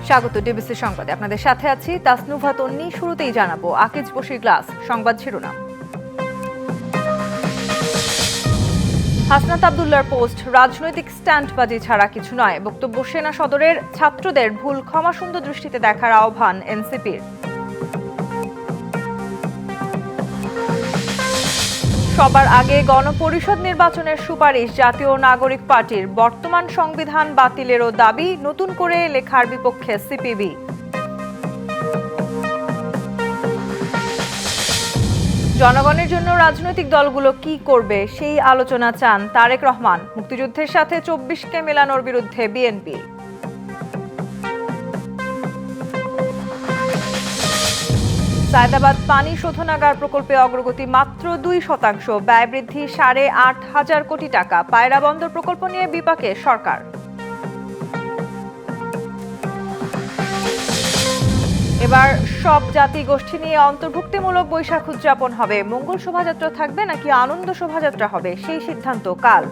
স্বাগত ডিবিসি সংবাদে আপনাদের সাথে আছি তাসনুভা তন্নি। শুরুতেই জানাবো আকিজ বশির গ্লাস সংবাদ শিরোনাম। হাসনাত আব্দুল্লাহর পোস্ট, রাজনৈতিক স্ট্যান্ডবাজি ছাড়া কিছু নয়। বক্তব্য সেনা সদরের ছাত্রদের ভুল ক্ষমাসুন্দর দৃষ্টিতে দেখার আহ্বান এনসিপির। সবার আগে গণপরিষদ নির্বাচনের সুপারিশ জাতীয় নাগরিক পার্টির। বর্তমান সংবিধান বাতিলেরও দাবি, নতুন করে লেখার বিপক্ষে সিপিবি। জনগণের জন্য রাজনৈতিক দলগুলো কি করবে সেই আলোচনা চান তারেক রহমান। মুক্তিযুদ্ধের সাথে 24কে মেলানোর বিরুদ্ধে বিএনপি। সায়দাবাদ পানি শোধনাগার প্রকল্পে অগ্রগতি মাত্র 2%, ব্যয় বৃদ্ধি 8,500 কোটি টাকা। পায়রা বন্দর প্রকল্প নিয়ে বিপাকে সরকার। এবার সব জাতি গোষ্ঠী নিয়ে অন্তর্ভুক্তিমূলক বৈশাখ উদযাপন হবে। মঙ্গল শোভাযাত্রা থাকবে নাকি আনন্দ শোভাযাত্রা হবে সেই সিদ্ধান্ত কাল।